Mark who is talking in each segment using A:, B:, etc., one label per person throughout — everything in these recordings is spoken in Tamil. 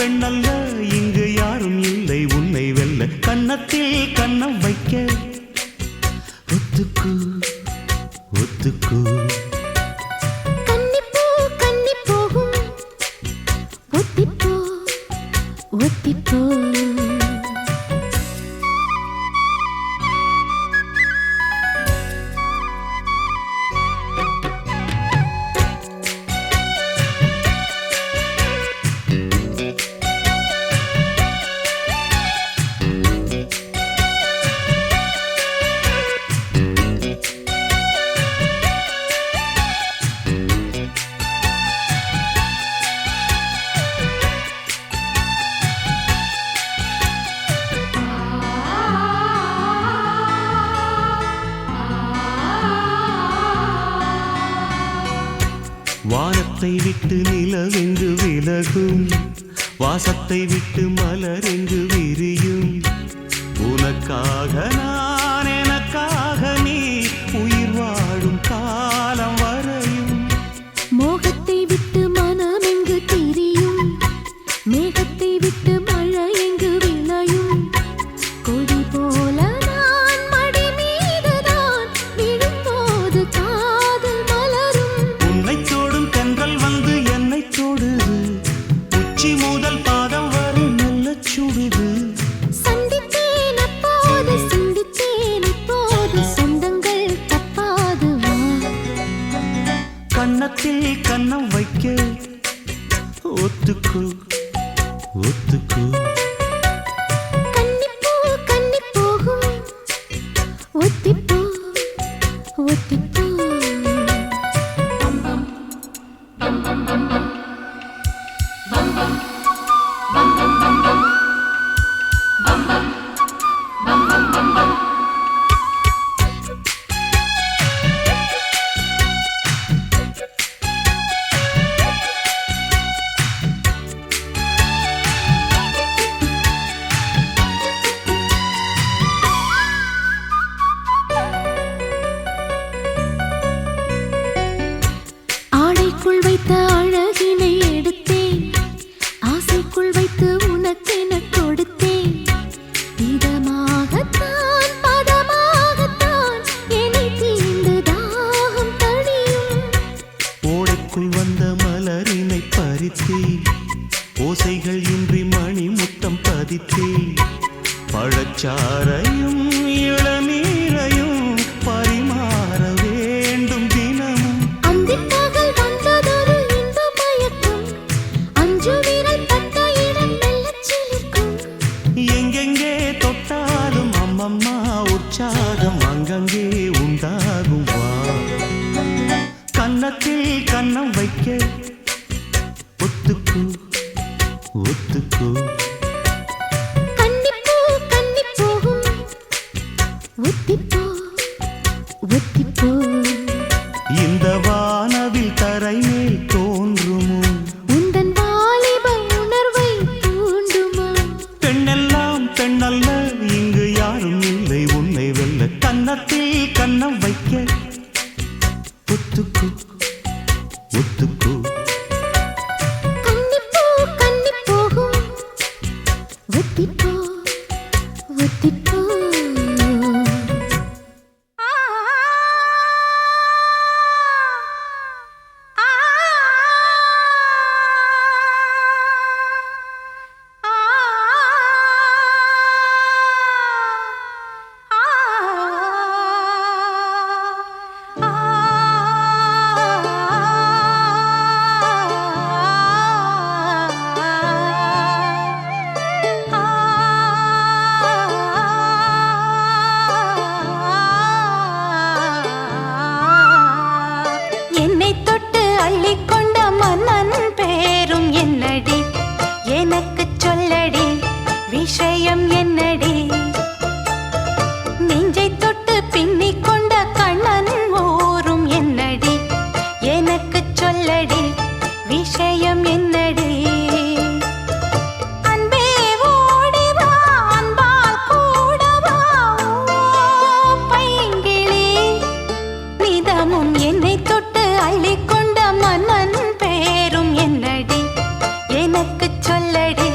A: பெண்ணல்ல இங்கு யாரும் இல்லை உன்னை வெல்ல கன்னத்தில் கன்னம் வைக்க ஒத்துக்கு ஒத்துக்கு
B: கன்னிப்பூ கன்னி போகும் ஒத்திப்போ ஒத்திப்போ
A: வானத்தை விட்டு நிலவெங்கு விலகும் வாசத்தை விட்டு மலரெங்கு விரியும் உனக்காக நான் எனக்காக நீ உயிர் வாழும் காலம் வரையும்
B: மோகத்தை விட்டு மனம் எங்கு திரியும் மேகத்தை விட்டு மழை எங்கு விளையும் கொடி போல நான் மடி மீதுதான் விழும்போது காதல் மலரும்
A: உன்னை தோடும் தென்றல் வந்து என்னை தொடுது உச்சி முதல் பாதம் வரை நல்ல சுடுது
B: சந்தித்தேன் அப்போது சிந்தித்தேன் இப்போது சொந்தங்கள் தப்பாது வா
A: கன்னத்தில் கன்னம் வைக்க ஒத்துக்கு ஒத்துக்கு
B: கன்னிப்பூ கன்னி போகும் ஒத்திப்போ ஒத்திப்போ ஆடைக்குள் வைத்த அழகினை எடுத்தேன் ஆசைக்குள் வைத்து உனக்கென கொடுத்தேன் இதமாகத்தான் பதமாகத்தான் என்னை தீண்டு தாகம் தணியும்
A: ஓடைக்குள் வந்த மலரினை பறித்தே ஓசைகள் இன்றி மணி முத்தம் பதித்தே பழச்சாரையும் இளநீரையும் பரிமாற வேண்டும் தினமும்
B: அந்திப்பகல் வந்ததொரு இன்ப மயக்கம் அஞ்சு விரல் பட்ட இடம் மெல்லச் சிலிர்க்கும்
A: எங்கெங்கே தொட்டாலும் அம்மம்மா உற்சாகம் அங்கங்கே உண்டாகும் வா கன்னத்தில் கன்னம் வைக்க ஒத்துக்கு ஒத்துக்கு
B: கன்னிப்பூ கன்னி போகும் ஒத்திப்போ ஒத்திப்போ
A: இந்த வானவில் தரை மேல் தோன்றுமோ
B: உந்தன் வாலிப உணர்வை தூண்டுமா
A: பெண்ணெல்லாம் பெண்ணல்ல இங்கு யாரும் இல்லை உன்னை வெல்ல கன்னத்தில் கன்னம் வைக்க ஒத்துக்கு ஒத்துக்கு
B: கன்னிப்பூ கன்னி போகும் ஒத்திப்போ ஒத்திப்போ என்னை தொட்டு அள்ளிக்கொண்ட மன்னன் பேரும் என்னடி எனக்கு சொல்லடி விஷயம் என்னடி நெஞ்சை தொட்டு பின்னிக் கொண்ட கண்ணன் ஊரும் என்னடி எனக்கு சொல்லடி விஷயம் என்னடி அன்பே ஓடி வா அன்பால் கூட வா பைங்கிளி நிதமும் என்னை தொட்டு அள்ளிக்கொண்ட மன்னன் பேரும் என்னடி எனக்கு சொல்லடி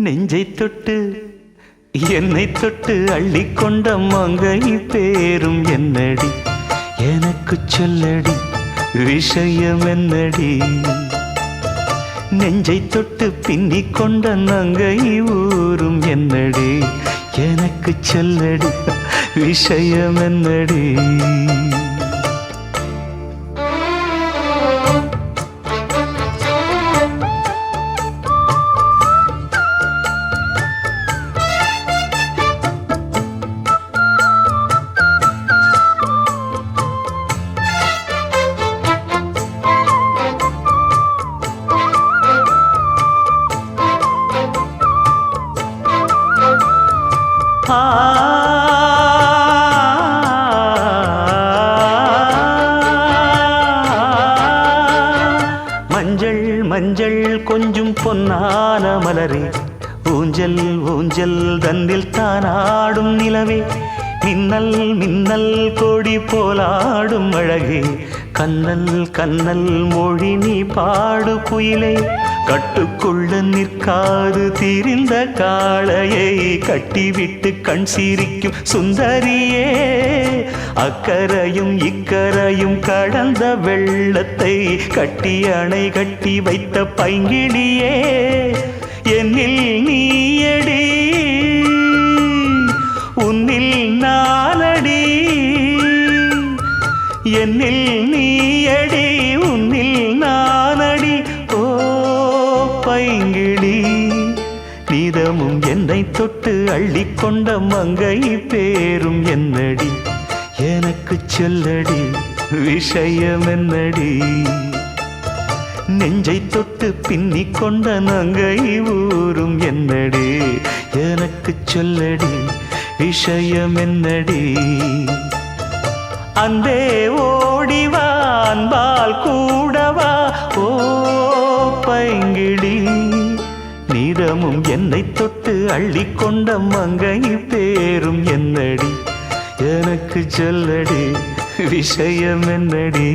A: நெஞ்சை தொட்டு என்னை தொட்டு அள்ளிக்கொண்ட மங்கை பேரும் என்னடி எனக்கு சொல்லடி விஷயம் என்னடி நெஞ்சை தொட்டு பின்னிக் கொண்ட நங்கை ஊரும் என்னடி எனக்கு சொல்லடி விஷயம் என்னடி மஞ்சள் மஞ்சள் கொஞ்சம் பொன்னான மலரே ஊஞ்சல் ஊஞ்சல் தன்னில் தானாடும் நிலவே மின்னல் மின்னல் கொடி போலாடும் அழகே கண்ணல் கண்ணல் மொழி நீ பாடு குயிலே கட்டுக்குள்ள நிற்காது தீரிந்த காளையை கட்டிவிட்டு கண் சிரிக்கும் சுந்தரியே அக்கரையும் இக்கரையும் கடந்த வெள்ளத்தை கட்டி அணை கட்டி வைத்த பைங்கிளியே என்னில் நீயடி உன்னில் நானடி என்னில் நீயடி உன்னில் நானடி ஓ பைங்கிளி நீதமும் என்னை தொட்டு அள்ளிக்கொண்ட மங்கை பேரும் என்னடி எனக்கு சொல்லடி விஷயம் என்னடி நெஞ்சை தொட்டு பின்னிக் கொண்ட நங்கை ஊரும் என்னடி எனக்கு சொல்லடி விஷயம் என்னடி அந்தே ஓடிவா அன்பால் கூடவா ஓ பைங்கிளி நீதமும் என்னை தொட்டு அள்ளிக்கொண்ட மங்கை பேரும் என்னடி எனக்கு சொல்லடி விஷயம் என்னடி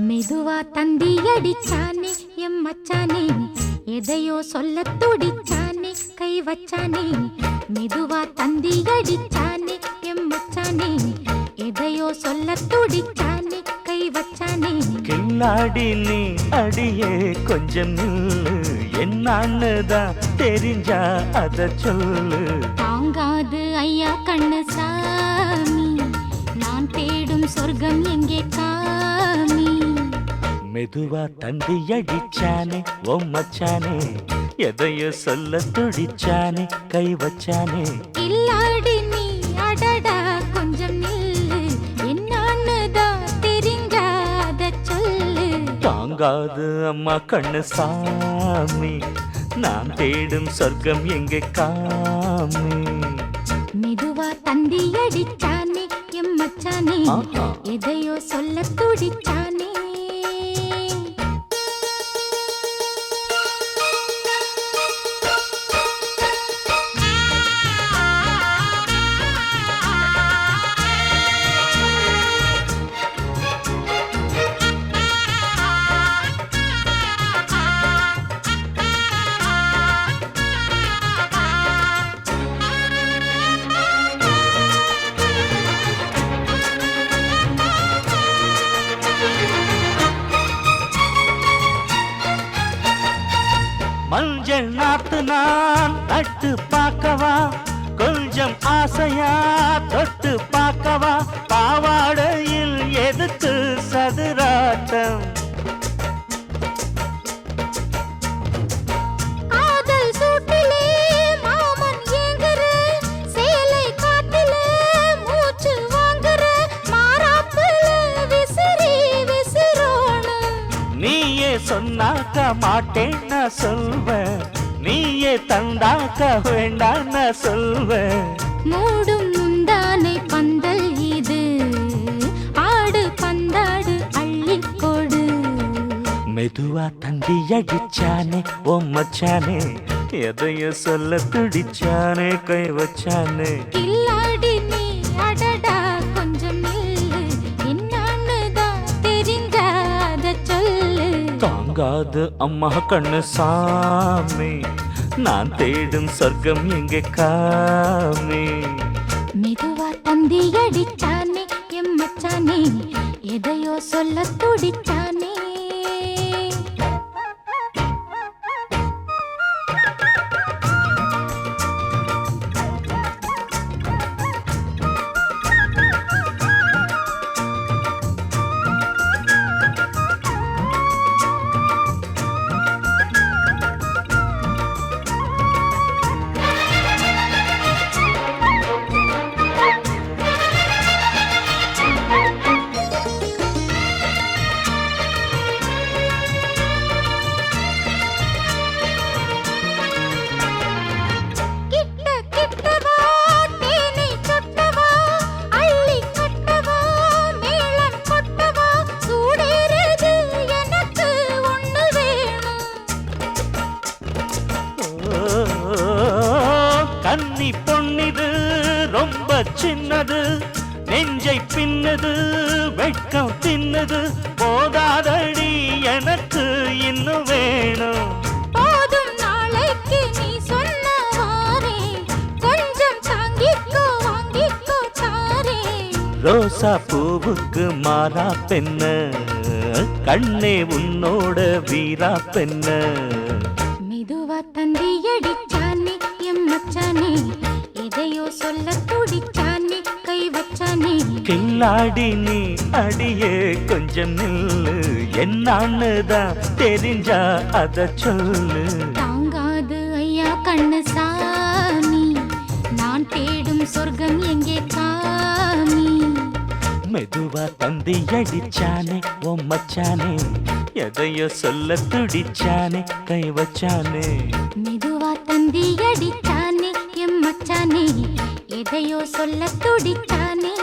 B: மெதுவா தந்தி அடிச்சானே எம் மச்சானே எதையோ சொல்ல துடிச்சானே கை வச்சானே மெதுவா தந்தி அடிச்சானே எம் மச்சானே எதையோ சொல்ல துடிச்சானே கை வச்சானே
A: கில்லாடி நீ அடியே கொஞ்சம் நில்லு என்னான்னுதான் தெரிஞ்சா அத சொல்லு
B: தாங்காது ஐயா கண்ணு சாமி நான் தேடும் சொர்க்கம் எங்கே காமி
A: மெதுவா தந்தி அடிச்சானே ஓ மச்சானே எதையோ சொல்ல துடிச்சானே கை வச்சானே
B: இல்லாடி நீ அடடா கொஞ்சம் நில்லு என்னான்னுதான் தெரிஞ்சாத சொல்லு
A: தாங்காது அம்மா கண்ணு சாமி நான் தேடும் சொர்க்கம் எங்கே காமி
B: மெதுவா தந்தி அடிச்சானே எம் மச்சானே எதையோ சொல்ல துடிச்சானே
A: மஞ்சள் நாத்து நான் நட்டு பார்க்கவா கொஞ்சம் ஆசையா தொட்டு பார்க்கவா பாவாடையில் எதுக்கு சதுராட்டம்
B: காதல் சூட்டிலே மாமன் ஏங்குற சேலை காட்டிலே மூச்சு வாங்குற மாறாப்புல விசிறி விசிறோணும்
A: நீயே சொன்னாக்க மாட்டேன் நான் சொல்வேன் நீயே தந்தாக்க வேண்டாம் நான் சொல்வேன்
B: மூடும் முந்தானை பந்தல் இது ஆடு பந்தாடு அள்ளிக்கொடு
A: மெதுவா தந்தி அடிச்சானே ஓ மச்சானே எதைய சொல்ல துடிச்சானே கை வச்சானே
B: கில்லாடி நீ அடடா கொஞ்சம் நில்லு என்னான்னு தான் தெரிஞ்சாத சொல்லு
A: தாங்காது அம்மா கண்ணு சாமி நான் தேடும் சொர்க்கம் எங்கே காமி
B: மெதுவா தந்தி அடிச்சானே எம் மச்சானே எதையோ சொல்ல துடிச்சானே
A: கன்னி பொன்னிது ரொம்ப சின்னது நெஞ்சை பின்னது வெட்கம் தின்னது போதாதடி எனக்கு இன்னும் வேணும்
B: போதும் நாளைக்கு நீ சொன்னவாரே கொஞ்சம் தாங்கிக்கோ வாங்கிக்கோ தாரே
A: ரோசா பூவுக்கு மாறா பெண்ண கண்ணே உன்னோட வீரா பெண்ண
B: மெதுவா தந்தி அடிச்சானே எம் மச்சானே எதையோ சொல்ல துடிச்சானே கை வச்சானே
A: கில்லாடி நீ அடியே கொஞ்சம் நில்லு என்னான்னு தான் தெரிஞ்சா அத சொல்லு
B: தாங்காது ஐயா கண்ணு சாமி நான் தேடும் சொர்க்கம் எங்கே காமி
A: மெதுவா தந்தி அடிச்சானே ஓ மச்சானே எதையோ சொல்ல துடிச்சானே கை வச்சானே
B: மெதுவா தந்தி அடிச்சானே எம் மச்சானே எதையோ சொல்ல துடிச்சானே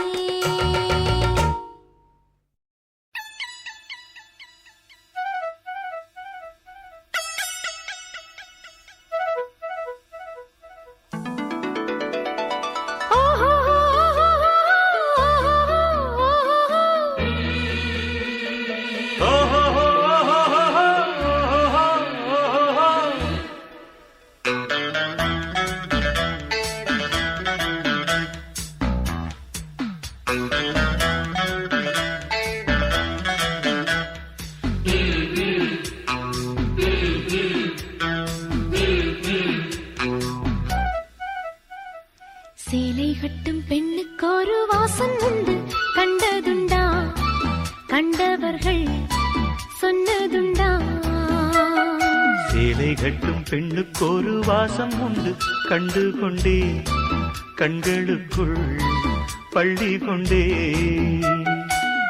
B: சேலை கட்டும் பெண்ணுக்கு ஒரு வாசம் உண்டு கண்டதுண்டா கண்டவர்கள் சொன்னதுண்டா
A: சேலை கட்டும் பெண்ணுக்கு ஒரு வாசம் உண்டு கண்டு கொண்டே கண்களுக்குள் பள்ளி கொண்டே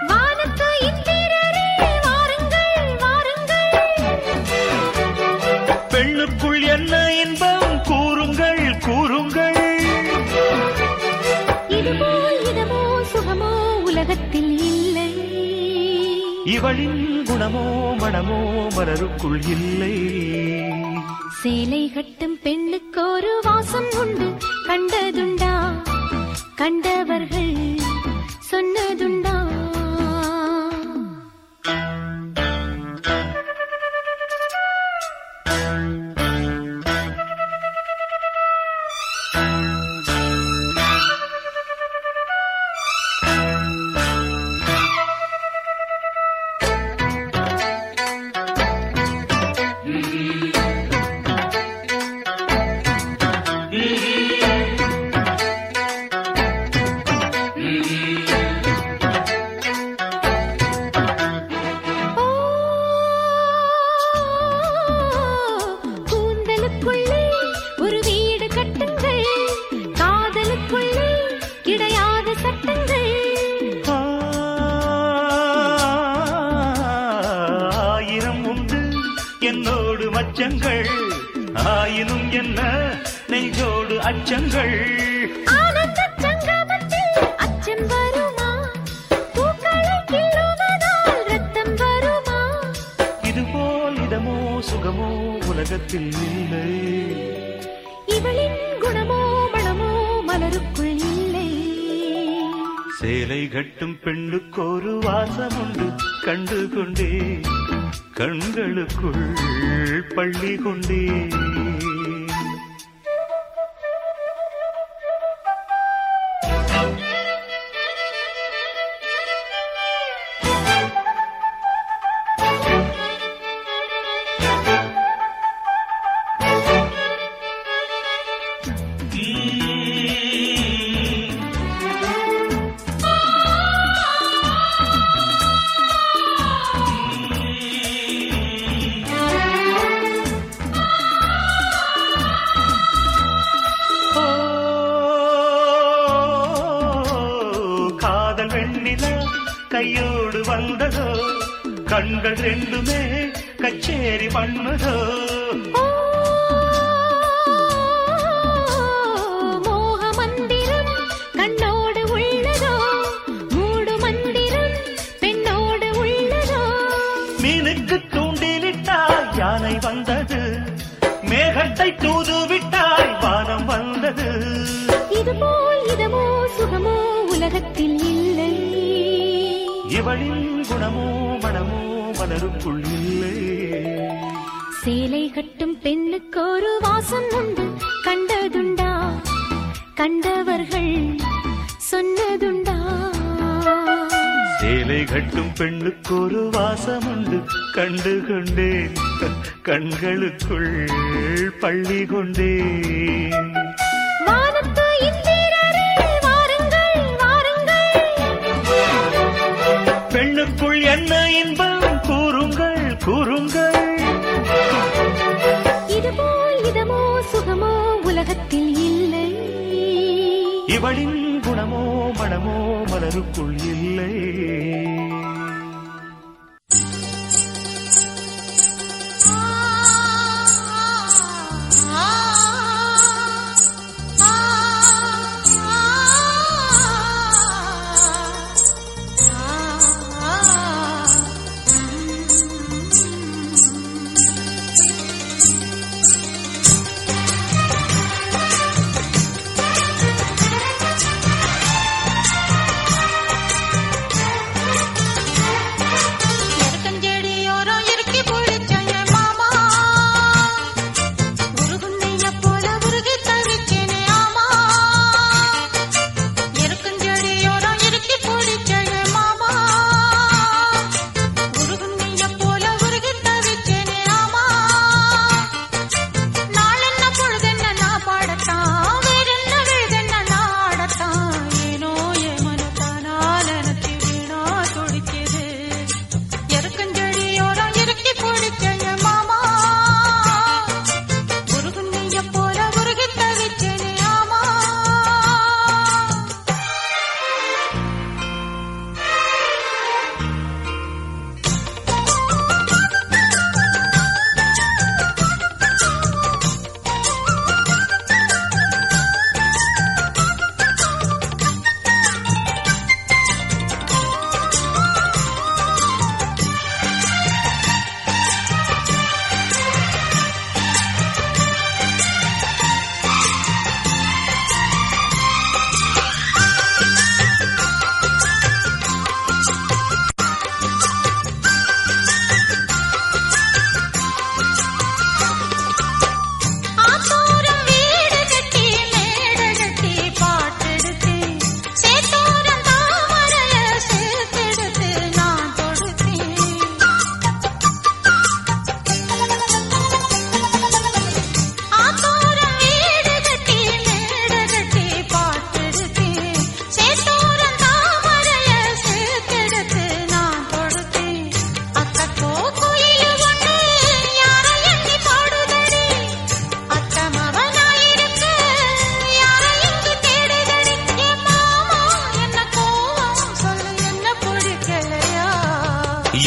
B: வானத்து இந்திரரே வாருங்கள் வாருங்கள்
A: பெண்ணுக்குள் என்ன இன்பம் கூறுங்கள் கூறுங்கள்
B: இதுவோ சுகமோ உலகத்தில் இல்லை
A: இவளின் குணமோ மனமோ மலருக்குள் இல்லை
B: சேலை கட்டும் பெண்ணுக்கு ஒரு வாசம் உண்டு கண்டதுண்டா கண்டவர்கள் சொன்னதுண்டா
A: என்னோடு மச்சங்கள் ஆயினும் என்ன நெஞ்சோடு அச்சங்கள்
B: ஆனந்த சங்கமத்தில் அச்சம் வருமா பூக்களை கிள்ளுவதால் ரத்தம் வருமா
A: இதுபோ உலகத்தில் இல்லை.
B: இவளின் குணமோ மனமோ மலருக்குள் இல்லை.
A: சேலை கட்டும் பெண்ணுக்கு ஒரு வாசம் உண்டு கண்டு கொண்டே கண்களுக்குள் பள்ளி கொண்டே. கையோடு வந்ததோ கண்கள் ரெண்டுமே கச்சேரி பண்ணதோ.
B: மோக மந்திரம் கண்ணோடு உள்ளதோ மூடு மந்திரம் பெண்ணோடு உள்ளதோ.
A: மீனுக்கு தூண்டிலிட்டாய் யானை வந்தது மேகத்தை தூதுவிட்டாய் வானம் வந்தது.
B: இதுபோல் இதமோ சுகமோ உலகத்தில் இல்லை.
A: இவளின் குணமோ மனமோ மலருக்குள் இல்லை.
B: சேலை கட்டும் பெண்ணுக்கு ஒரு வாசம் உண்டு கண்டதுண்டா கண்டவர்கள் சொன்னதுண்டா.
A: சேலை கட்டும் பெண்ணுக்கு ஒரு வாசம் உண்டு கண்டு கொண்டேன் கண்களுக்குள் பள்ளி கொண்டேன்.
B: வானத்து இந்திரரே வாருங்கள் வாருங்கள்.
A: பெண்ணுக்குள் என்ன இன்பம் கூறுங்கள் கூறுங்கள்.
B: இதுபோல் இதமோ சுகமோ உலகத்தில் இல்லை.
A: இவளின் குணமோ மனமோ மலருக்குள் இல்லை.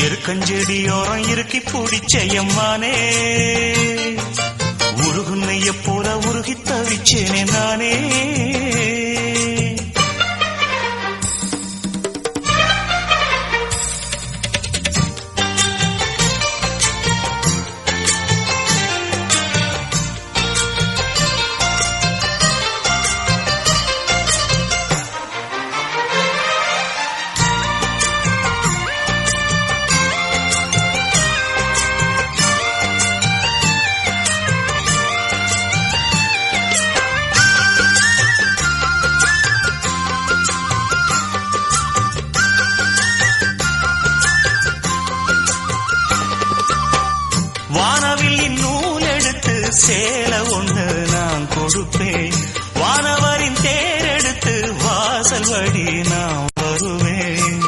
A: எருக்கஞ்செடியோரம் இறுக்கி பிடிச்சையம்மானே உருகுன்னைய போல உருகி தவிச்சேனே நானே. சேலை ஒண்ணு நான் கொடுப்பேன். வானவரின் தேரெடுத்து வாசல் வழி நான் வருவேன்.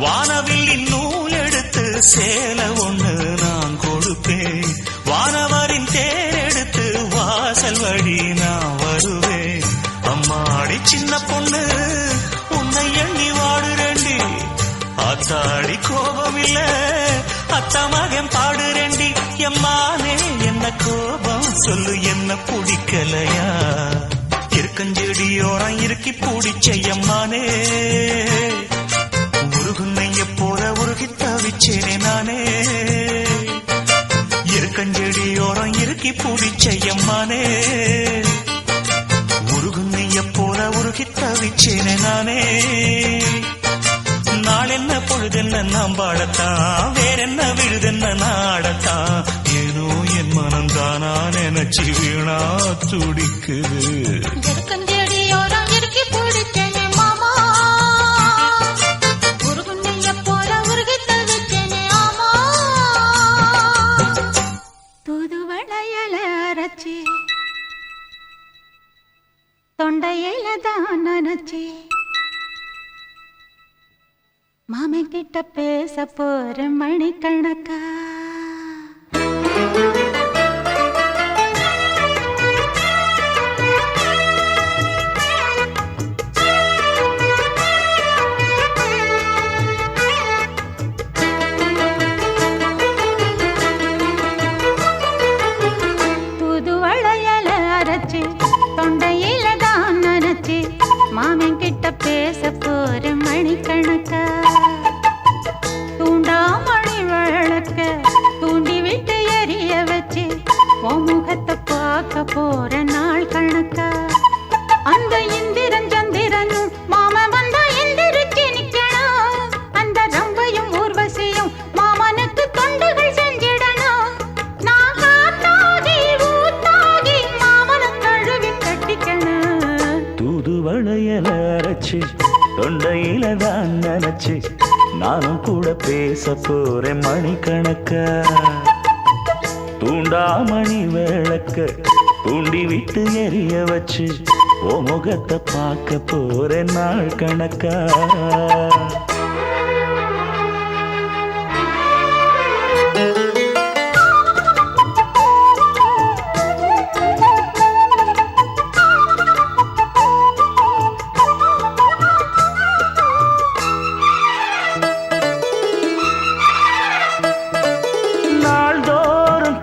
A: வானவில்லின் நூல் எடுத்து சேலை ஒண்ணு நான் கொடுப்பேன். வானவரின் தேரெடுத்து வாசல் வழி நான் வருவேன். அம்மாடி சின்ன பொண்ணு உன்னை எண்ணி வாடுறேண்டி. ஆத்தாடி கோபம் இல்ல அத்தா மகன் பாடுறேண்டி. எம்மானே என்ன கோபம் சொல்லு, என்ன பிடிக்கலையா? இருக்கஞ்செடியோரம் இருக்கி பிடிச்ச எம்மானே, உருகுன்னைய போல உருகி தவிச்சேனே நானே. இருக்கஞ்செடியோரம் இருக்கி பிடிச்ச எம்மானே, உருகுன்னைய போல உருகி தவிச்சேனே நானே. நாளென்ன பொழுதென்ன நாம் பாடத்தான், வேறென்ன விழுதென்ன நாடத்தான். ஏனோ என் மனம் தானா நினைச்சு வீணா துடிக்குது.
B: இருக்கஞ்செடியோரம் இருக்கி பிடிச்சேனே மாமா, உருகுன்னைய போல உருகி தவிச்சேனே ஆமா. தூதுவளையல அரைச்சி தொண்டையில தான் நனைச்சி மாமன் கிட்ட பேச போற மணிக்கணக்கா. தூதுவளையல அரைச்சி தொண்டையில தான் நனைச்சி மாமன் கிட்ட பேச போற மணிக்கணக்கா. தூண்டாமணி விளக்க தூண்டி விட்டு எரிய வச்சு உன் முகத்தை பார்க்க போற நாள் கணக்கா. அந்த இந்திரன் சந்திரனும் மாமன் வந்தா எந்திரிச்சு நிக்கணும். அந்த ரம்பையும் ஊர்வசியும் மாமனுக்கு தொண்டுகள் செஞ்சிடணும். நான் காத்தாகி ஊத்தாகி மாமனை கழுவி கட்டிக்கணும்.
C: தூதுவளையல அரைச்சு தொண்டையில தான் நினைச்சு நானும் கூட பேச போறேன் மணிக்கணக்கா. தூண்டாமணி விளக்க தூண்டி விட்டு எரிய வச்சு ஓ முகத்தை பார்க்க போறேன் நாள் கணக்கா.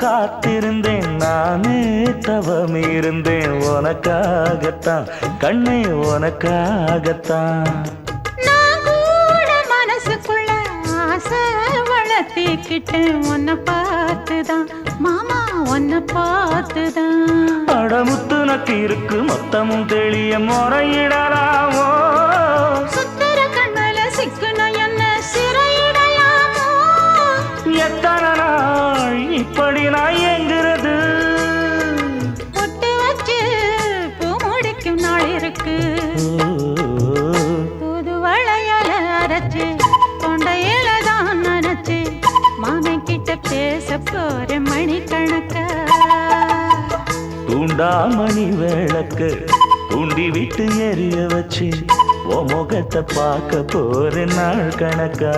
C: காத்திருந்தேன் நானே தவம் இருந்தேன் உனக்காகத்தான் கண்ணே உனக்காகத்தான்.
B: நான் கூட மனசுக்குள்ள ஆசை வளர்த்திக்கிட்டேன் உன்னை பார்த்துதான் மாமா, உன்னை பார்த்துதான்.
C: அடமுத்து நக்கு இருக்கு மொத்தமும் தெளிய முறையிடலாமோ.
B: சுத்தர கண்ணல சிக்குன என்ன சிறையிடலாமோ.
C: எத்தனை நாள் இப்படி நான் எங்கிறது.
B: பொட்டு வச்சு பூ முடிக்கும் நாள் இருக்கு. தூதுவளையல அரைச்சு தொண்டையில தான் நனைச்சு மாமன் கிட்ட பேச போற மணிக்கணக்கா.
C: தூண்டாமணி விளக்கு தூண்டி விட்டு எரிய வச்சு ஓ முகத்தை பார்க்க போற நாள் கணக்கா.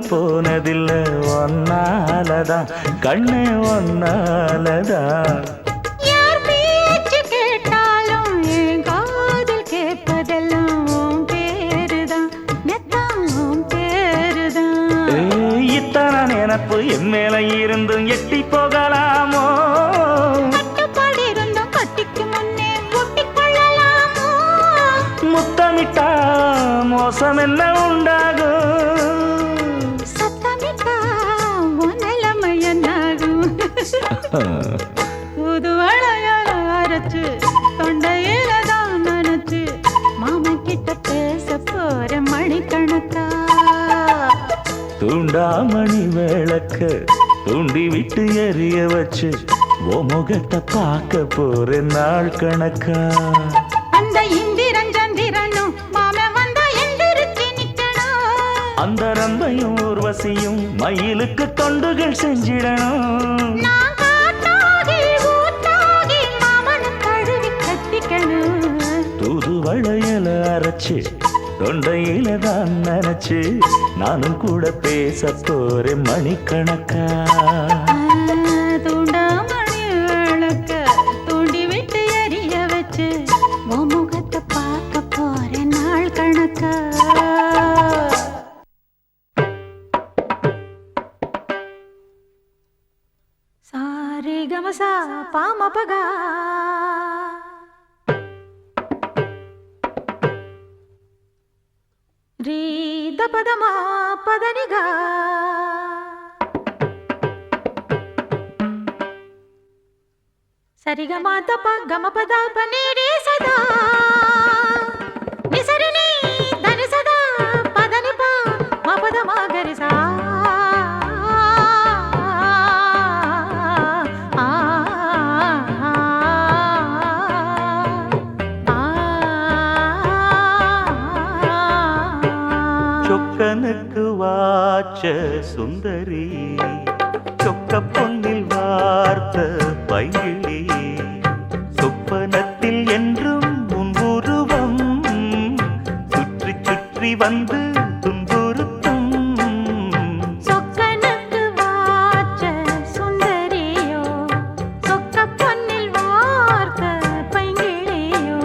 C: போனதில்ல ஒன்னாலதான் கண்ணே ஒன்னாலதான்.
B: யார் பேச்சு கேட்டாலும் என் காதில் கேட்பதெல்லாம் உன் பேருதான் மெத்தான் உன் பேருதான்.
C: இத்தனை நினப்பு என் மேல இருந்தும் எட்டி போகலாமோ.
B: கட்டுப்பாடு இருந்தும் கட்டிக்கு முன்னே ஒட்டிக்கொள்ளலாமோ.
C: முத்தமிட்டா மோசம் என்ன உண்டாகும். சூடாமணி விளக்க தூண்டி விட்டு எரிய வச்சு ஓ முகத்தை பார்க்க போறேன் நாள் கணக்கா.
B: அந்த இந்திரன் சந்திரனும் மாமன் வந்தா எந்திரிச்சு நிக்கணும்.
C: அந்த ரம்பையும் ஊர்வசியும் மயிலுக்கு தொண்டுகள் செஞ்சிடணும்.
B: நான் காட்டாகி ஊட்டாகி மாமனை தழுவி கட்டிக்கணும்.
C: தூது வளையல அரைச்சு தொண்டையில தான் நினைச்சு நானும் கூட பேச போறேன் மணிக்கணக்கா.
B: தூண்டாமணி விளக்க தூண்டி விட்டு எரிய வச்சு உன் முகத்தை பார்க்க போறேன் நாள் கணக்கா. சாரி கமசா பாமபகா ರೀದ ಪದಮ ಪದನಿಗ ಸರಿಗ ಮಾತಪ ಗಮ ಪದ ಪನೀರಿ ಸದಾ ನಿಸರಿನಿ ಧನಿ ಸದಾ ಪದನಿ ಪ ಮ ಪದ ಮ ಗರಿ ಸಾ
C: சொக்கனுக்கு வாச்ச சுந்தரி சொக்க பொன்னில் வார்த்த பைங்கிளி சொப்பனத்தில் என்றும் உன் உருவம் சுற்றி சுற்றி வந்து துன்புறுத்தும்.
B: சொக்கனுக்கு வாச்ச சுந்தரியோ சொக்க பொன்னில் வார்த்த பைங்கிளியோ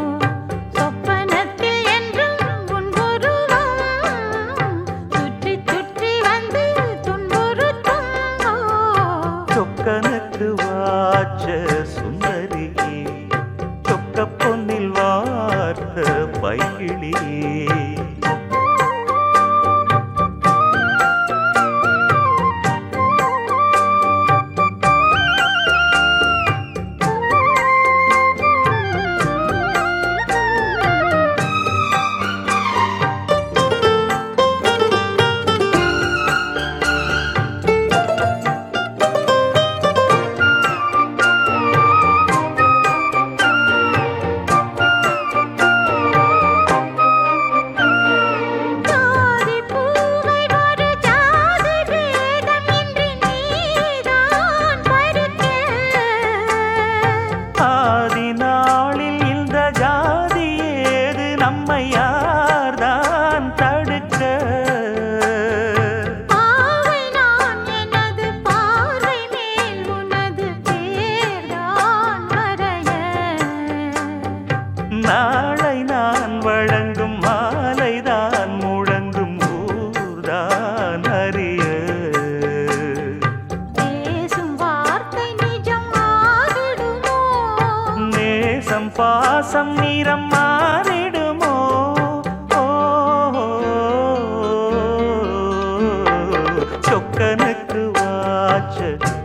B: சொப்பனத்தில் என்றும் உன் உருவம் சுற்றி சுற்றி வந்து துன்புறுத்தும்.
C: சொக்கனுக்கு வாச்ச சுந்தரி சொக்க பொன்னில் வார்த்த பைங்கிளி.
B: ஜாதி பூவை ஒரு ஜாதி பேதமின்றி நீதான் பருக்க.
C: ஆதி நாளில் இந்த ஜாதி ஏது நம்மை யார்தான் தடுக்க.
B: பாவை நான் எனது பார்வை மேல் உனது பேர்தான் வரைய.
C: நாளை நான் வழங்கும் மாலைதான் முழங்கும் ஊர்தான் அறிய.
B: பேசும் வார்த்தை நிஜம் ஆகிடுமோ.
C: நேசம் பாசம் நிறம் மாறிடுமோ. ஓ, சொக்கனுக்கு வாச்ச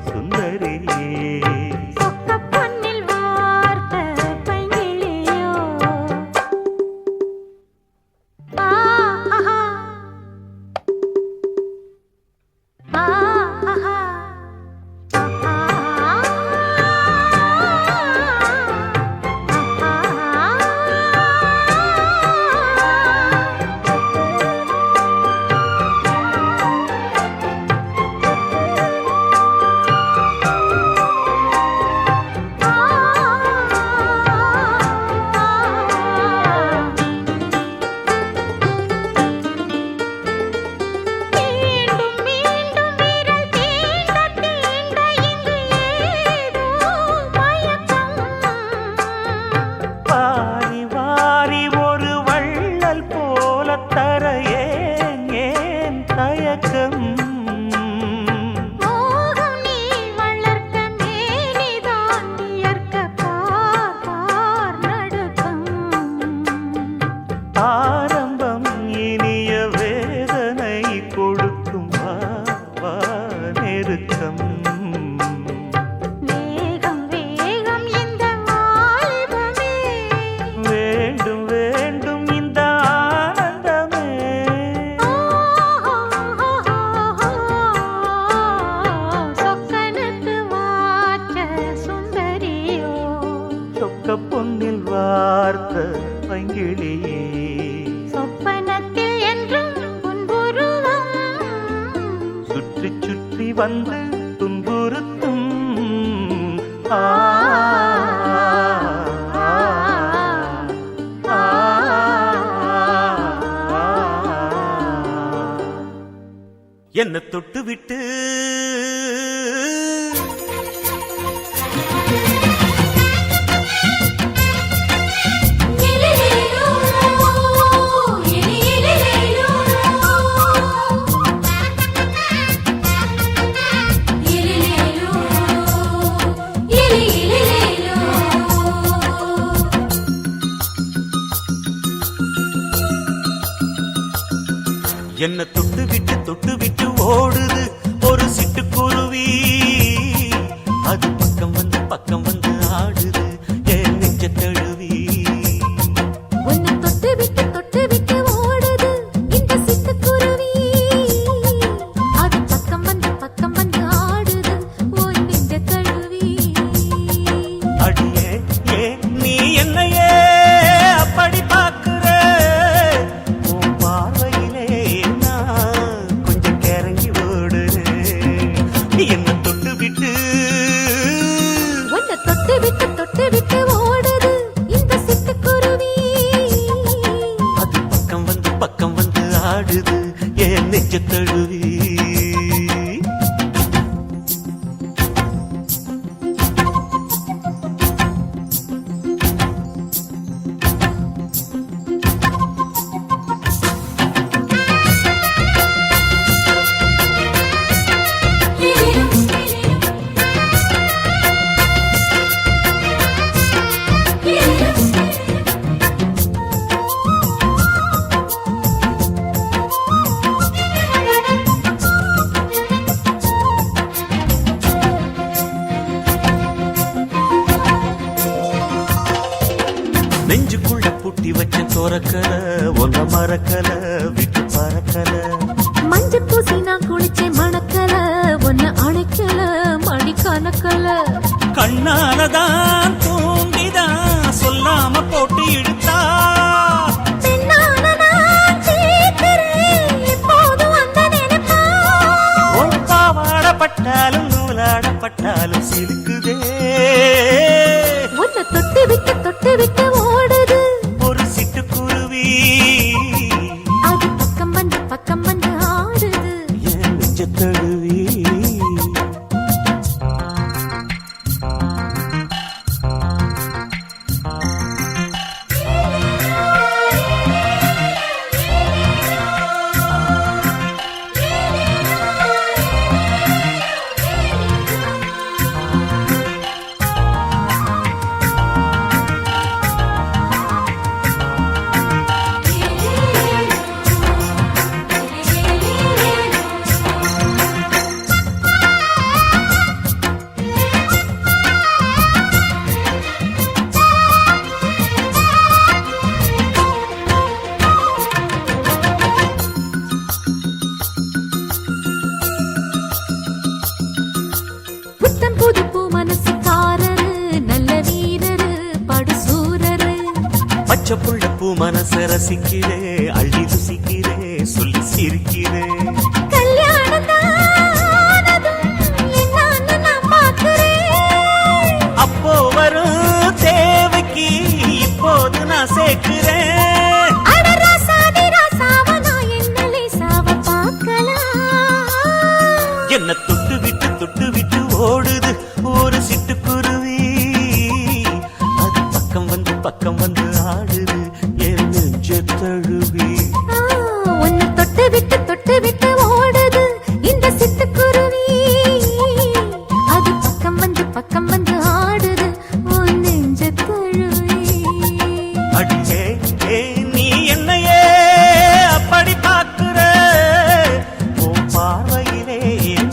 C: சுந்தரி
B: சொக்க பொன்னில் வார்த்த பைங்கிளியோ. ஆஹா ஆஹா ஆஹா
C: பார்த்த பைங்கிளியே
B: சொப்பனத்தில் என்றும் புன்புருவம்
C: சுற்றி சுற்றி வந்து துன்புறுத்தும் ஆ என்ன தொட்டு விட்டு என்ன தொட்டு விட்டு ஓடுது ஒரு சிட்டுக்குருவி அது பக்கம் வந்து ஆடுது என் நெஞ்ச தழுவி
B: உன்னை தொட்டு விட்டு ஓடுது இந்த சிட்டுக்குருவி அது பக்கம் வந்து ஆடுது உன் நெஞ்ச தழுவி
C: அடியே ஏ நீ என்னையே அப்படி பார்க்கிற உன் பார்வையிலே நான் கொஞ்சம் கிறங்கி ஓடுறேன் என்ன தொட்டு விட்டு
B: உன்னை தொட்டு விட்டு ஓடுது இந்த சிட்டுக்குருவி
C: அது பக்கம் வந்து ஆடுது என் நெஞ்ச தழுவி நெஞ்சுக்குள்ள பூட்டி வச்ச தோறக்கல ஒன்ன மறக்கல விட்டு பறக்கல
B: மஞ்சள் பூசி நான் குளிச்சேன் மணக்கல உன்னை அணைக்கல மடி கணக்கல
C: கண்ணாலதான் தூண்டிதான் சொல்லாம போட்டு இழுத்தா உன் பாவாடப்பட்டாலும் நூலாடப்பட்டாலும் சிலுக்குதே
B: உன்னை தொட்டு விட்டு ஓடுது
C: ஒரு சிட்டுக்குருவி
B: அது பக்கம் வந்து ஆடுது
C: என் நெஞ்ச தழுவி
B: புத்தம் புது பூ மனசுக்காரரு நல்ல வீரரு படுசூரரு
C: பச்சை புள்ள பூ மனச ரசிக்கிறே அள்ளி ருசிக்கிறே சொல்லி சிரிக்கிறே
B: கல்யாணம் என்னன்னு நான் பார்க்கிறேன்
C: அப்போ வரும் தேவைக்கு இப்போது நான் சேர்க்கிறேன்
B: அட ராசாதி ராசாவ நான் என்ன லேசாவ பார்க்கலாம்
C: என்ன தொட்டு விட்டு ஓடுது ஒரு சிட்டுக்குருவி அது பக்கம் வந்து ஆடுது என் நெஞ்ச தழுவி
B: உன்னை தொட்டு விட்டு ஓடுது இந்த சிட்டுக்குருவி அது பக்கம் வந்து ஆடுது உன் நெஞ்ச தழுவி
C: அடியே ஏ நீ என்னையே அப்படி பார்க்கிற உன் பார்வையிலே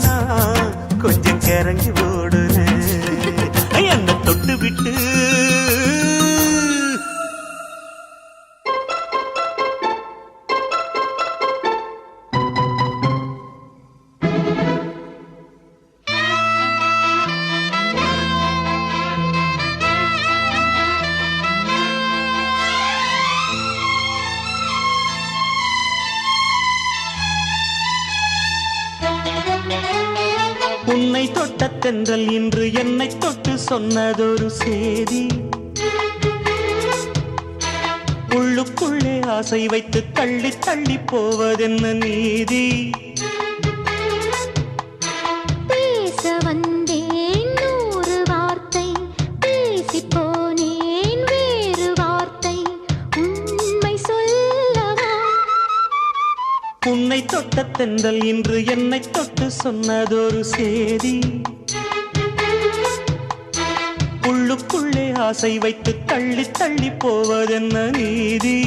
C: நான் கொஞ்சம் கிறங்கி ஓடுறேன் என்ன தொட்டு விட்டு
A: உன்னை தொட்ட தென்றல் இன்று என்னை தொட்டு சொன்னதொரு சேதி. உள்ளுக்குள்ளே ஆசை வைத்து தள்ளி தள்ளி போவதென்ன நீதி.
B: பேச வந்தேன் நூறு வார்த்தை, பேசி போனேன் வேறு வார்த்தை, உண்மை சொல்லவா?
A: உன்னை தொட்ட தென்றல் இன்று என்னை தொட்டு சொன்னதொரு சேதி. உள்ளுக்குள்ளே ஆசை வைத்து தள்ளி தள்ளி போவதென்ன நீதி.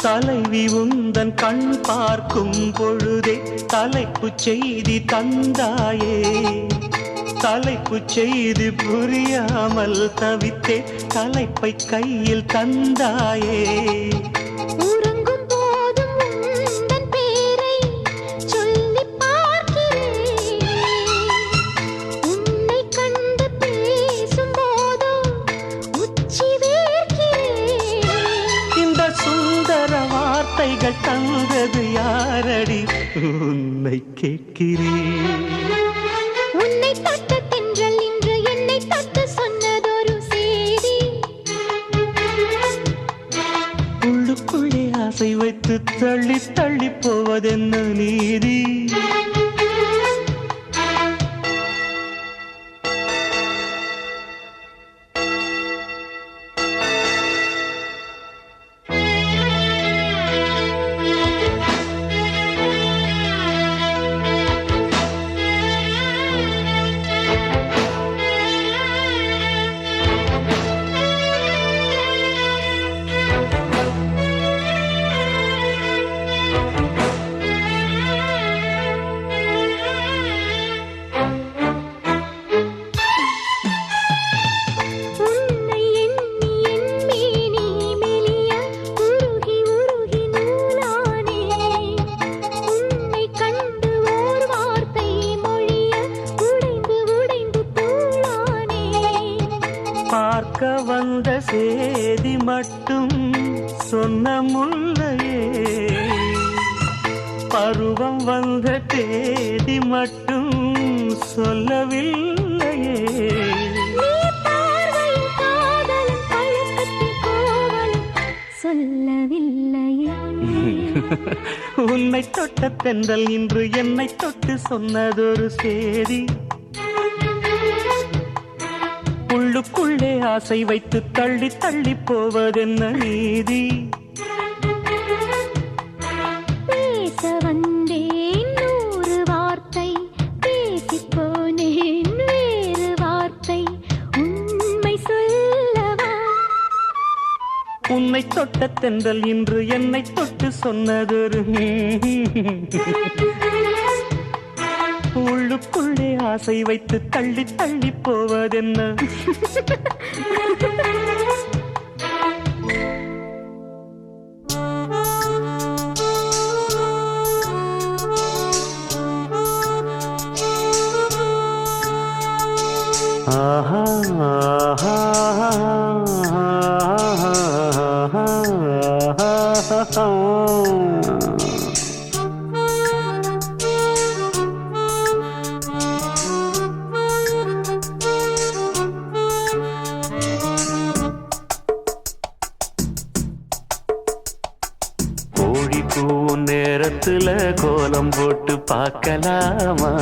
A: தலைவி உந்தன் கண் பார்க்கும் பொழுதே தலைப்புச் செய்தி தந்தாயே. தலைப்புச் செய்தி புரியாமல் தவித்தே தலைப்பை கையில் தந்தாயே.
B: உறங்கும் போதும் உந்தன் பேரை சொல்லி பார்க்கிறேன், உன்னை கண்டு பேசும் போதோ உச்சி வேர்க்கிறேன்.
A: இந்த சுந்தர வார்த்தைகள் தந்தது யாரடி உன்னை கேட்கிறேன்.
B: உன்னை தொட்ட தென்றல் இன்று என்னை தொட்டு சொன்னதொரு சேதி.
A: உள்ளுக்குள்ளே ஆசை வைத்து தள்ளி தள்ளி போவதென்ன நீதி. பார்க்க வந்த சேதி மட்டும் சொன்ன முல்லையே, பருவம் வந்த தேதி மட்டும் சொல்லவில்லையே.
B: சொல்லவில்லையே.
A: உன்னை தொட்ட தென்றல் இன்று என்னை தொட்டு சொன்னதொரு சேதி. உள்ளுக்குள்ளே ஆசை வைத்து தள்ளி தள்ளி போவதென்ன நீதி.
B: பேச வந்தேன் நூறு வார்த்தை, பேசி போனேன் வேறு வார்த்தை, உண்மை சொல்லவா?
A: உன்னை தொட்ட தென்றல் இன்று என்னை தொட்டு சொன்னதொரு உள்ளுக்குள்ளே ஆசை வைத்து தள்ளி தள்ளி போவதென்ன. ஆஹா ஆஹா கோழி கூவும் நேரத்துல கோலம் போட்டு பார்க்கலாமா?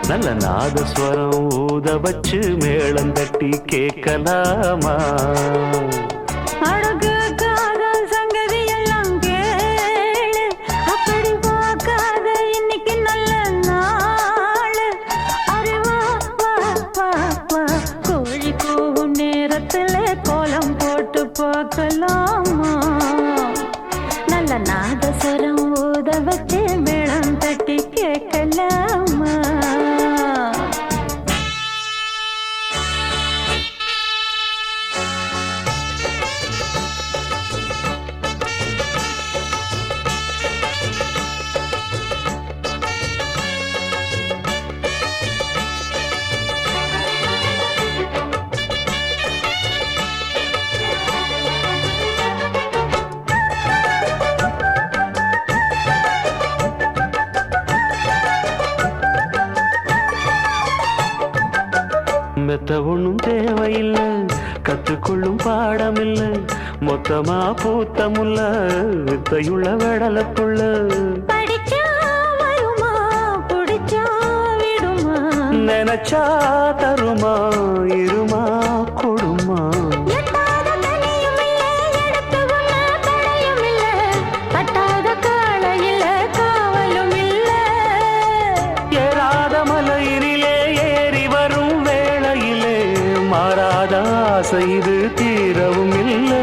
A: நல்ல நாதஸ்வரம் ஊத வச்சு மேளம் தட்டி கேட்கலாமா?
B: அழகு காதல் சங்கதி எல்லாம் கேளு, அப்படி பார்க்காத இன்னைக்கு நல்ல நாள். அறிவா வா வா வா, கோழி கூவும் நேரத்துல கோலம் போட்டு பார்க்கலாமா?
C: மெத்த ஒண்ணும் தேவையில்லை, கத்துக்கொள்ளும் பாடமில்லை, மொத்தமா பூத்த முல்ல வித்தையுள்ள வெடலப்புள்ள.
B: படிச்சா வருமா புடிச்சா விடுமா,
C: நினைச்சா தருமா இருமா கொடுமா.
B: எட்டாத தனியும் இல்ல எடுத்து உண்ண தடையும் இல்ல, தட்டாத காளையில காவலும் இல்ல.
C: ஏறாத மலையினிலே ஏறி வரும் வேளையிலே மாறாத ஆசை இது தீரவும் இல்லை.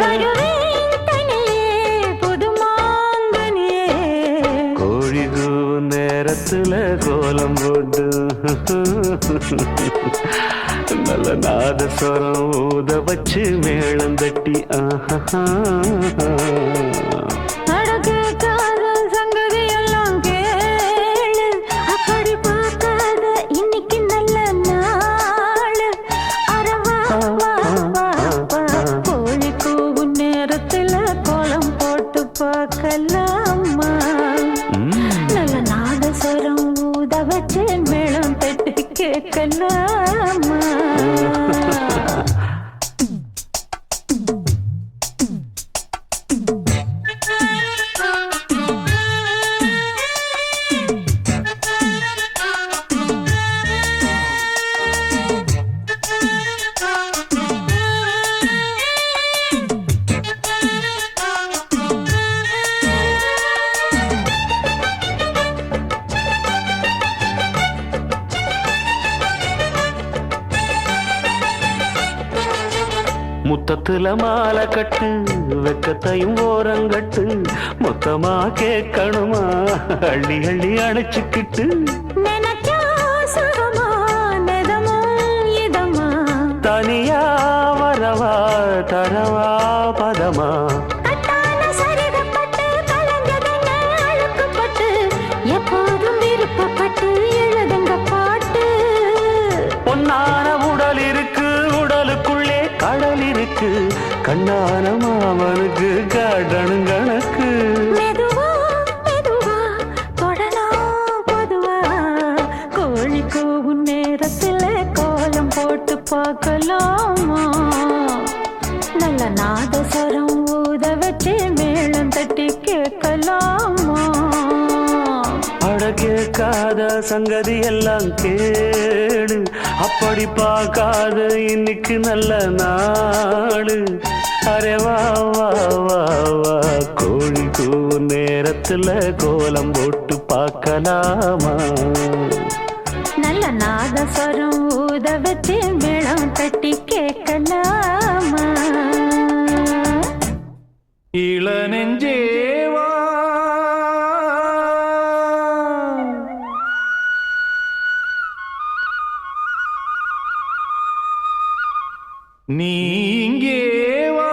B: வருவேன் தனியே புதுமாங்கனியே,
C: கோழி கூவும் நேரத்துல கோலம் போட்டு நல்ல நாதஸ்வரம் ஊத வச்சு மேளம் தட்டி
B: அழகு காதல் சங்கதி எல்லாம் கேளு, அப்படி பார்க்காத இன்னைக்கு நல்ல நாள். அரவா வா வா வா, கோழி கூவும் நேரத்துல கோலம் போட்டு பார்க்கலாமா, நல்ல நாதஸ்வரம் ஊத வச்சு மேளம் தட்டி கேட்கலாமா.
C: முத்தத்துல மாலை கட்டு வெக்கத்தையும் ஓரங்கட்டு, மொத்தமா கேட்கணுமா அள்ளி அள்ளி அணைச்சுக்கிட்டு.
B: நினைச்சா சுகமா நெதமா இதமா,
C: தனியா வரவா தரவா பதமா.
B: கட்டான சரிகப்பட்டு கலந்ததென்ன அழுக்குப்பட்டு, எப்போதும் விருப்பப்பட்டு எழுதுங்க பாட்டு.
C: பொன்னான உடல் இருக்கு உடலுக்குள்ளே கடல் இருக்கு, கண்ணான மாமனுக்கு காட்டணும் கணக்கு.
B: மெதுவா மெதுவா தொடலாம் பொதுவா, கோழி கூவும் நேரத்துல கோலம் போட்டு பார்க்கலாமா, நல்ல நாதஸ்வரம் ஊத வச்சு மேளம் தட்டி கேட்கலாமா.
C: கேட்காத சங்கதி எல்லாம் கேடு, அப்படி பார்க்காத இன்னைக்கு நல்ல நாடு. அரே வா வா வா வா, கோழி கூவும் நேரத்துல கோலம் போட்டு பார்க்கலாமா,
B: நல்ல நாதஸ்வரம் ஊத வச்சு மேளம் தட்டி கேட்கலாமா.
C: இளநெஞ்சேவா நீ இங்கே வா,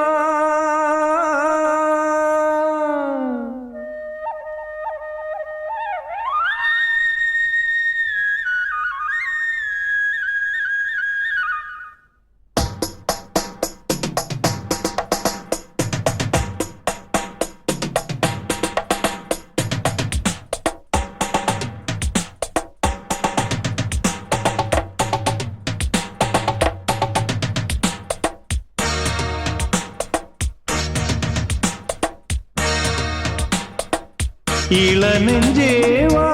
C: இளநெஞ்சேவா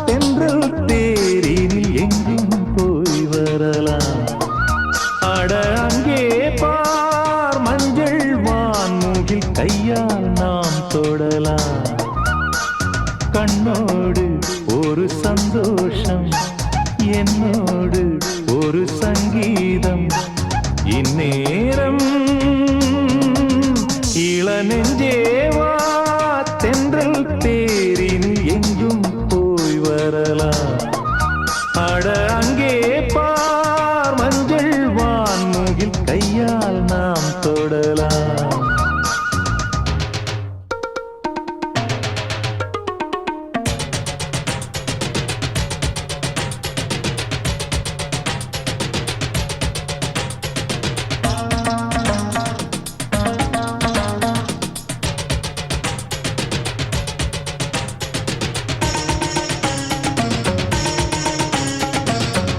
C: தென்றல் தேரினில் எங்கும் போய் வரலாம். அட அங்கே பார் மஞ்சள் வான்மூகில் கையால் நாம் தொடலாம். கண்ணோடு ஒரு சந்தோஷம், என்னோடு ஒரு சங்கீதம், இந்நேரம் இளநெஞ்சேவா தென்றல் தேரினில் எங்கும் போய் வரலாம். அட அங்கே பார் மஞ்சள் வான்மூகில் கையால் நாம் தொடலாம்.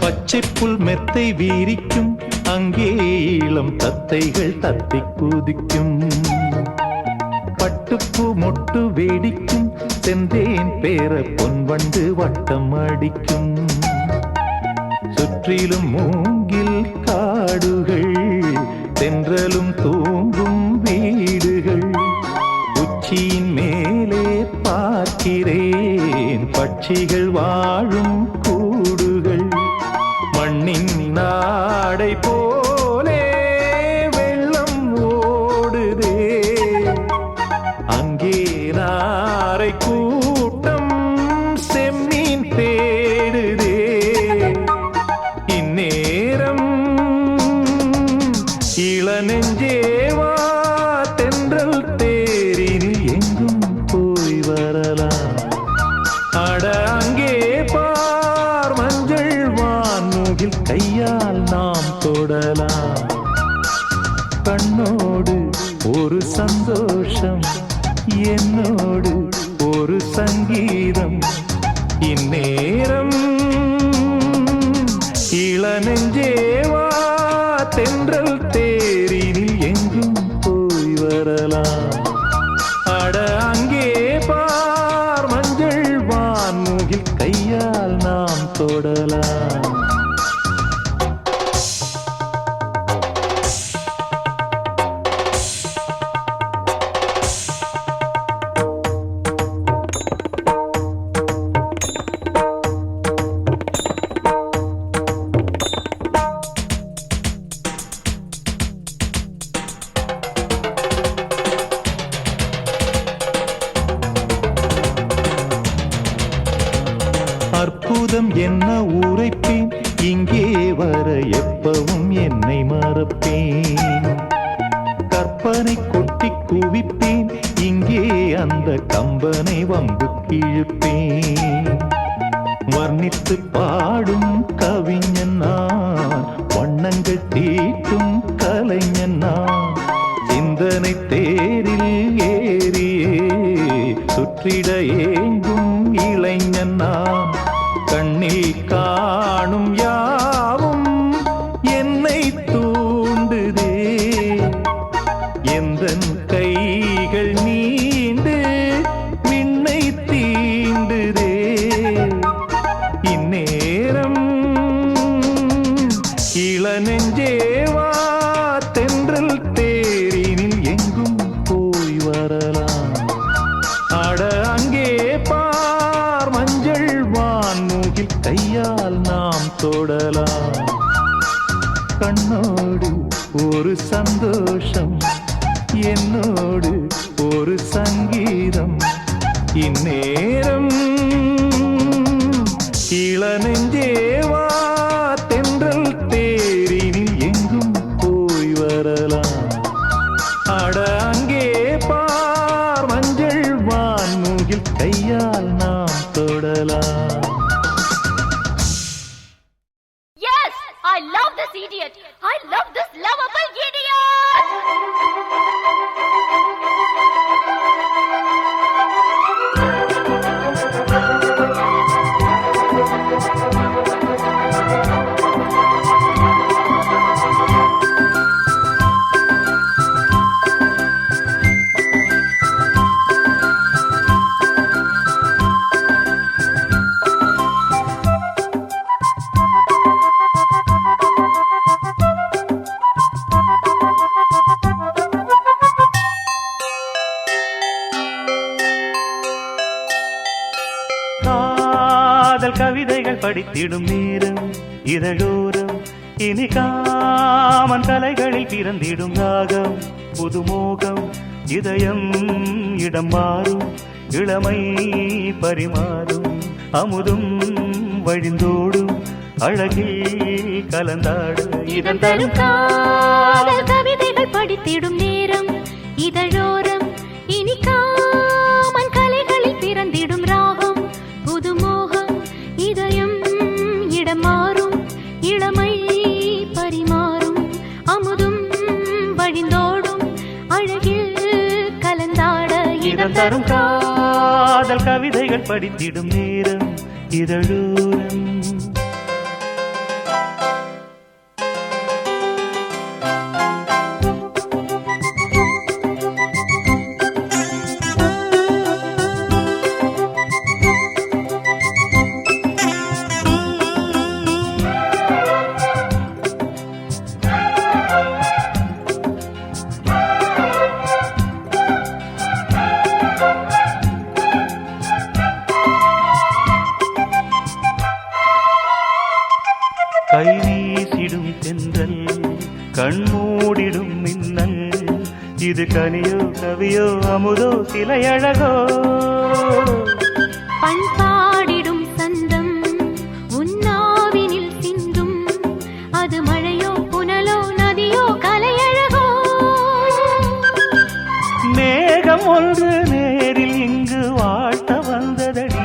D: பச்சை புல் மெத்தை வீரிக்கும் அங்கே இளம் தத்தைகள் தத்தி குதிக்கும் பட்டுப்பூ மொட்டு வேடிக்கும் செந்தேன் பேர பொன்வண்டு வட்டம் அடிக்கும் சுற்றிலும் மூங்கில் காடுகள் தென்றலும் தூங்கும் வீடுகள் உச்சியின் மேலே பார்க்கிறேன் பட்சிகள் வாழும் கூடுகள் மண்ணின் நாடை போலே வெள்ளம் ஓடுதே அங்கே நாரை கூட்டம் செம்மீன் தேடுதே இந்நேரம் இளநெஞ்சேவா தென்றல் தேரினில் எங்கும் போய் வரலாம் அட அங்கே பார் மஞ்சள் வான்மூகில் கையால் நாம் தொடலாம் கண்ணோடு ஒரு சந்தோஷம் என்னோடு ஒரு சங்கீதம் இந்நேரம் இளநெஞ்சேவா தென்றல் தேரினில் எங்கும் போய் வரலாம் அட அங்கே பார் மஞ்சள் வான்மூகில் கையால் நாம் தொடலாம் அற்புதம் என்ன உரைப்பேன் இங்கே வர எப்பவும் என்னை மறப்பேன் கற்பனை கொட்டி குவிப்பேன் இங்கே அந்த கம்பனை வம்பு கிழிப்பேன் வர்ணித்து பாடும் கவிஞன் நான் வண்ணங்கள் தீட்டும் கலைஞன் நான் சிந்தனை தேரில் ஏறியே சுற்றிட ஏங்கும் இளைஞன் நான் கண்ணில் காணும் யாவும் என்னை தூண்டுதே எந்தன் கைகள் நீண்டு விண்ணை தீண்டுதே இந்நேரம் இளநெஞ்சேவா தென்றல் தேரினில் எங்கும் போய் வரலாம் அட அங்கே பார் மஞ்சள் வான்மூகில் கையால் நாம் தொடலாம் கண்ணோடு ஒரு சந்தோஷம் என்னோடு ஒரு சங்கீதம் இந்நேரம் இளநெஞ்சேவா தென்றல் தேரினில் எங்கும் போய் வரலாம் அட அங்கே பார் மஞ்சள் வான்மூகில் கையால் நாம் தொடலாம்
E: Yes! I love this idiot! I love this lovable idiot!
C: காதல் கவிதைகள் படித்திடும் நேரம் இதழோரம் இனி காமன் கலைகளில் பிறந்திடும் ராகம் புதுமோகம் இதயம் இடம் மாறும் இளமை பரிமாறும் அமுதும் வழிந்தோடும் அழகில் கலந்தாடு
B: இதன் தரும் காதல் கவிதைகள் படித்திடும் நேரம் இதழோரம் இனி காமன் கலைகளில் பிறந்திடும் ராகம் புதுமோகம் இதயம் இடம் மாறும் இளமை பரிமாறும் அமுதும் வழிந்தோடும் அழகில் கலந்தாட
C: இதன் தரும் காதல் கவிதைகள் படித்திடும் நேரம் இதழோரம் கை வீசிடும் தென்றல் கண்மூடிடும் மின்னல் இது கனியோ கவியோ அமுதோ சிலை அழகோ
B: பண்பாடிடும் சந்தம் உன்னாவினில் சிந்தும் அது மழையோ புனலோ நதியோ கலையழகோ
C: மேகம் ஒன்று நேரில் இங்கு வாழ்த்த வந்ததடி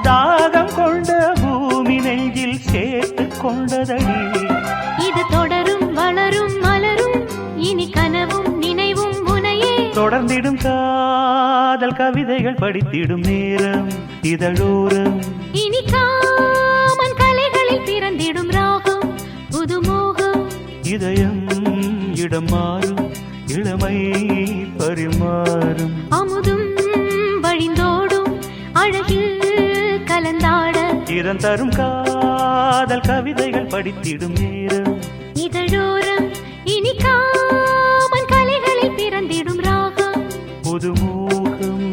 C: தாகம் கொண்ட பூமி நெஞ்சில் சேர்த்து கொண்டதடி
B: இது தொடரும் வளரும் மலரும் இனி கனவும் நினைவும் முனையே
C: தொடர்ந்திடும் காதல் கவிதைகள் படித்திடும் நேரம் இதழோரம்
B: இனி காமன் கலைகளில் பிறந்திடும் ராகம் புதுமோகம்
C: இதயம் இடம் மாறும் இளமை பரிமாறும்
B: அமுதும் வழிந்தோடும் அழகில் கலந்தாட
C: திறம் தரும் காதல் கவிதைகள் படித்திடும் நேரம்
B: இதழோரம் இனி காமன் கலைகளில் பிறந்திடும் ராகம்
C: புதுமோகம்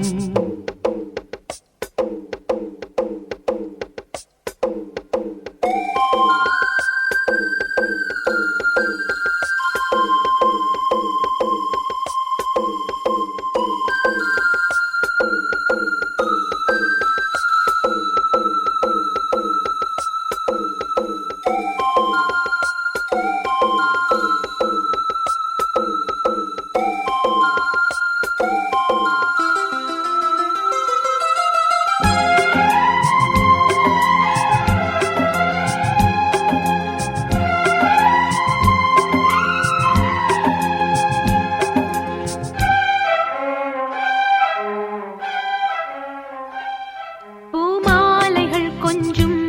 B: பூமாலைகள் கொஞ்சும்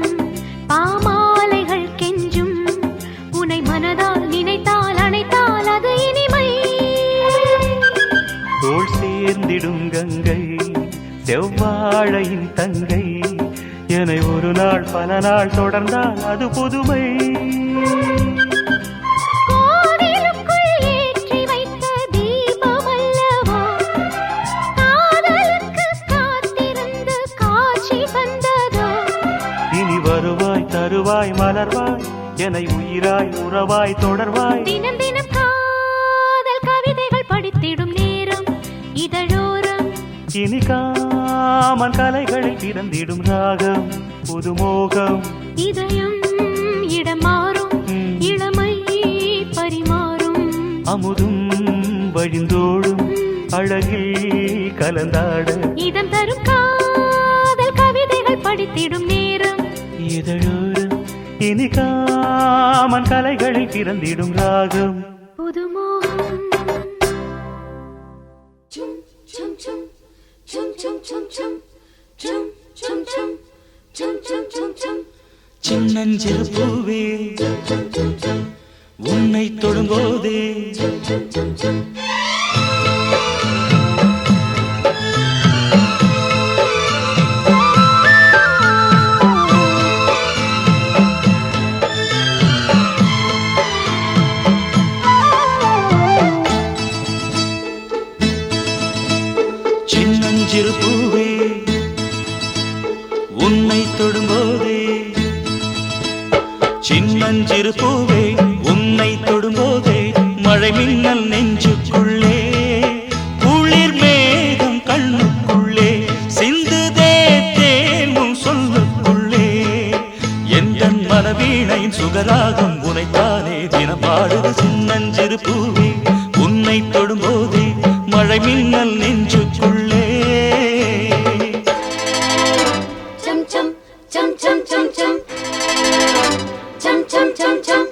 B: பாமாலைகள் கெஞ்சும் உனை மனதால் நினைத்தால் அணைத்தால் அது இனிமை
C: தோள் சேர்ந்திடும் கங்கை செவ்வாழையின் தங்கை என ஒரு நாள் பல நாள் தொடர்ந்தால் அது புதுமை
B: கோவிலுக்குள் ஏற்றி வைத்த தீபமல்லவோ காதலுக்கு காத்திருந்து காட்சி வந்ததோ
C: இனி வருவாய் தருவாய் மலர்வாய் என்னை உயிராய் உறவாய் தொடர்வாய்
B: தினம் தினம் காதல் கவிதைகள் படித்திடும் நேரம் இதழோரம்
C: இனி காமன் கலைகளில் பிறந்திடும் ராகம் புதுமோகம்
B: இதயம் இடம் மாறும் இளமை பரிமாறும்
C: அமுதும் வழிந்தோடும் அழகில் கலந்தாட
B: இதம் தரும் காதல் கவிதைகள் படித்திடும் நேரம்
C: இதழோரம் இனி காமன் கலைகளில் பிறந்திடும் ராகம்
B: புதுமோகம்
A: சின்னஞ்சிறு பூவே உன்னை தொடும்போதே சின்னஞ்சிறு பூவே உன்னை தொடும்போதே சின்னஞ்சிறு பூவே உன்னை தொடும்போதே மழை மின்னல் நெஞ்சுக்குள்ளே குளிர் மேகம் கண்ணுக்குள்ளே சிந்துதே தேனும் சொல்லுக்குள்ளே எந்தன் மனவீணையின் சுகராகம் உனைத்தானே தினம் பாடுது சின்னஞ்சிறு பூவே உன்னை தொடும்போதே மழை மின்னல் நெஞ்சுக்குள்ளே
E: Chum chum chum chum chum chum chum chum chum chum.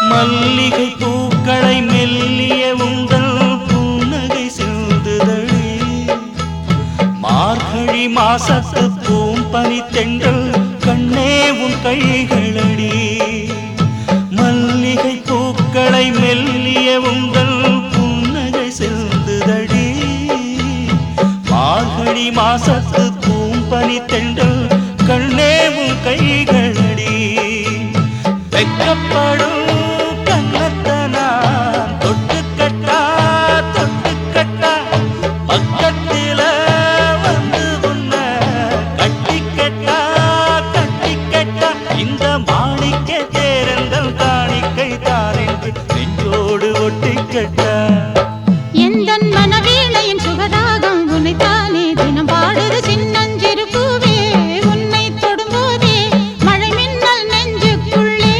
A: மல்லிகை பூக்களை மெல்லிய உங்கள் புன்னகை செல்லுதழே மார்கழி மாசத்து பூம்பனி தென்றல் கண்ணே உன் கைகளடி மல்லிகை பூக்களை மெல்லிய உங்கள் புன்னகை செல்லுதழே
C: மாசத்து பூம்பனி தெண்டல் கண்ணேவும் கைகளடி வெக்கப்படும் கண்ணத்தனா தொட்டுக்கட்டா தொட்டுக்கட்டா பக்கத்தில வந்து உன்ன கட்டிக்கட்டா கட்டிக்கட்டா இந்த மாணிக்க தேரந்தல் காணிக்கை தான் என்று நெஞ்சோடு ஒட்டிக்கட்டா
B: எந்தன் மனவேளையின் சுகராகம் உன்னைத்தானே தினம் பாடுது சின்னஞ்சிறு பூவே உன்னை தொடும்போதே மழை மின்னல் நெஞ்சுக்குள்ளே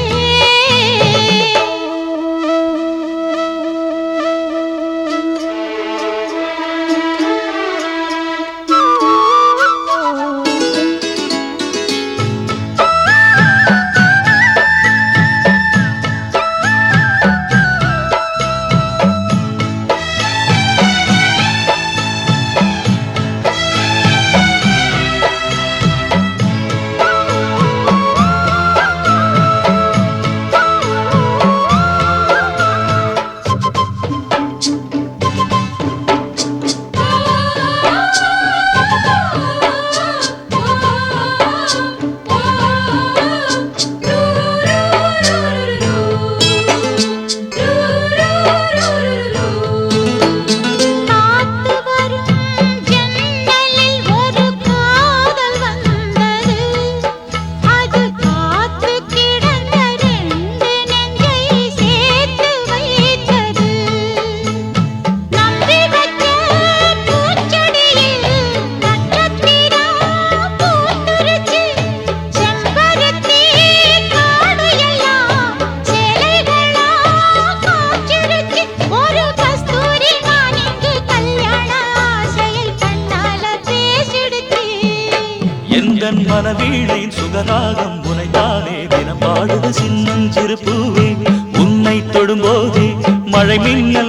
C: எந்தன் மனவீணையின் சுகராகம் உனைத்தானே தினம் பாடுது சின்னஞ்சிறு பூவே உன்னை தொடும்போதே மழை மின்னல்